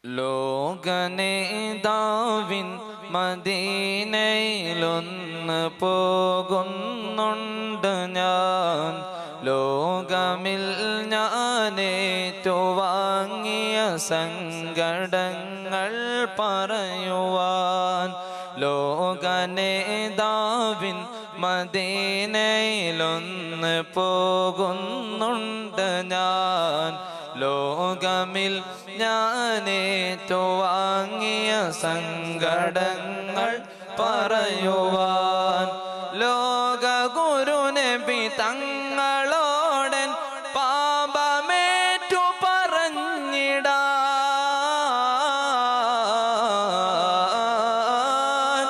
ലോകനേതാവിൻ മദീനയിലൊന്ന് പോകുന്നുണ്ട് ഞാൻ. ലോകമിൽ ഞാനേറ്റു വാങ്ങിയ സങ്കടങ്ങൾ പറയുവാൻ. ലോകനേതാവിൻ മദീനയിലൊന്ന് പോകുന്നുണ്ട് ഞാൻ. ലോകമിൽ ഞാനേറ്റു വാങ്ങിയ സങ്കടങ്ങൾ പറയുവാൻ. ലോക ഗുരു നബി തങ്ങളോടൻ പാപമേറ്റു പറഞ്ഞിടാൻ.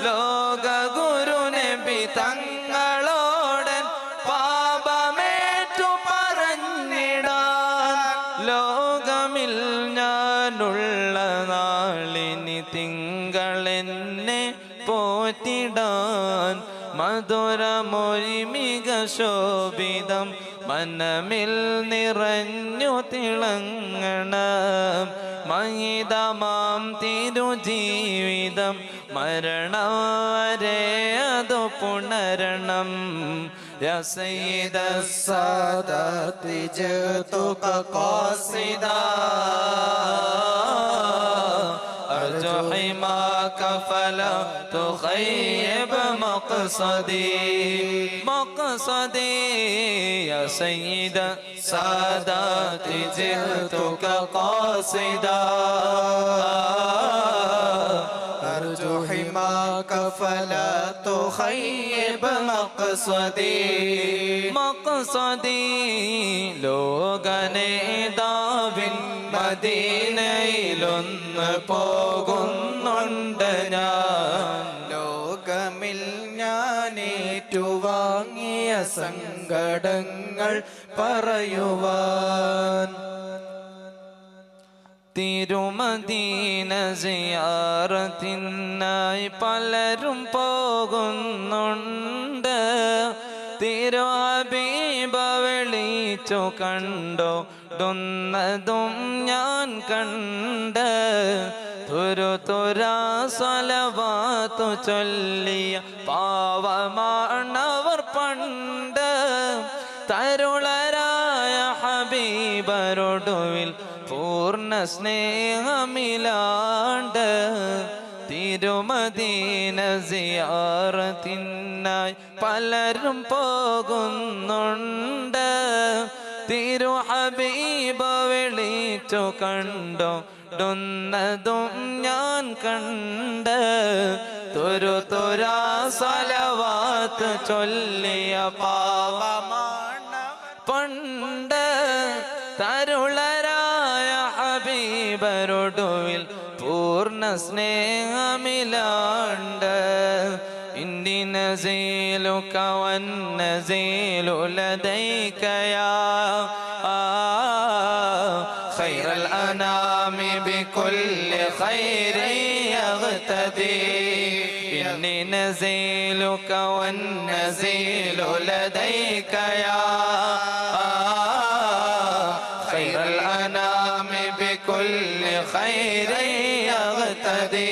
ലോക ഗുരു നബി തങ്ങളോടൻ പാപമേറ്റു പറഞ്ഞിടാൻ. ലോകമിൽ ഞാനുള്ള നാളിനി തിങ്കളെന്നെ പോറ്റിടാൻ. മധുരമൊഴിമിക ശോഭിതം മനമിൽ നിറഞ്ഞു തിളങ്ങണം. മഹിതമാം തിരുജീവിതം മരണം വരെ അതു പുണരണം. യാ സയ്യിദ സാദാത്ത് ജിതുക ഖാസിദാ أرجو حماك فلا تخيب مقصدي يا سيد السادات جئتك قاصدا أرجو حماك فلا تخيب مقصدي ലോകനേതാവിൻ മദീനയിലൊന്ന് പോകുന്നുണ്ട് ഞാൻ. ലോകമിൽ ഞാനേറ്റു വാങ്ങിയ സങ്കടങ്ങൾ പറയുവാൻ. തിരുമദീന സിയാറത്തിനായി പലരും പോകുന്നുണ്ട്. തിരു ഹബീബ വിളിച്ചു കണ്ടോടുന്നതും ഞാൻ കണ്ട്. തുരുതുരാ സ്വലവാത്തു ചൊല്ലിയ പാവമാണവർ പണ്ട്. തരുളരായ ഹബീബരൊടുവിൽ പൂർണ്ണ സ്നേഹമിലാണ്ട്. തിരുമദീന സിയാറത്തിനായി പലരും പോകുന്നുണ്ട്. തിരു ഹബീബ വിളിച്ചു കണ്ടോടുന്നതും ഞാൻ കണ്ട്. തുരുതുരാ സ്വലവാത്ത് ചൊല്ലിയ പാവമാണ് പണ്ട്. തരുളരായ ഹബീബരൊടുവിൽ പൂർണ്ണ സ്നേഹമിലാണ്ട്. ഇന്നി നസീലുക വന്നസീലു ലദൈക യാ ഖൈറൽ അനാമി ബികുല്ലി ഖൈരി യഗ്തദി. ഇന്നി നസീലുക വന്നസീലു ലദൈക യാ ഖൈറൽ അനാമി ബികുല്ലി ഖൈരി യഗ്തദി.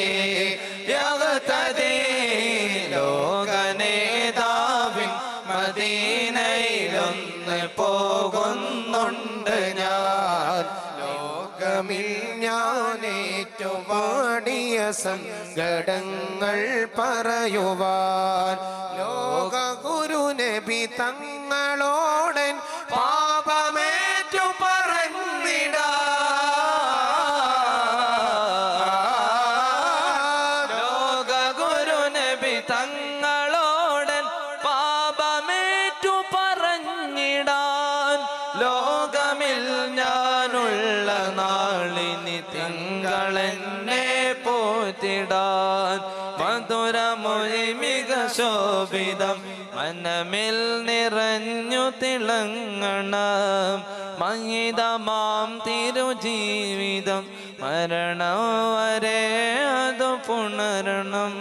ലോകനേതാവിൻ മദീനയിലൊന്ന് പോകുന്നുണ്ട് ഞാൻ. ലോകമിൽ ഞാനേറ്റു വാടിയ സങ്കടങ്ങൾ പറയുവാൻ. ലോക ഗുരു നബി തങ്ങളോടൻ പാപമേറ്റു പറഞ്ഞിടാൻ. തങ്ങളോടൻ പാപമേറ്റു പറഞ്ഞിടാൻ. ലോകമിൽ ഞാനുള്ള നാളിനി തിങ്കളെന്നെ പോറ്റിടാൻ. മധുരമൊഴിമിക ശോഭിതം മനമിൽ നിറഞ്ഞു തിളങ്ങണം. മഹിതമാം തിരുജീവിതം മരണം വരെ അതു പുണരണം.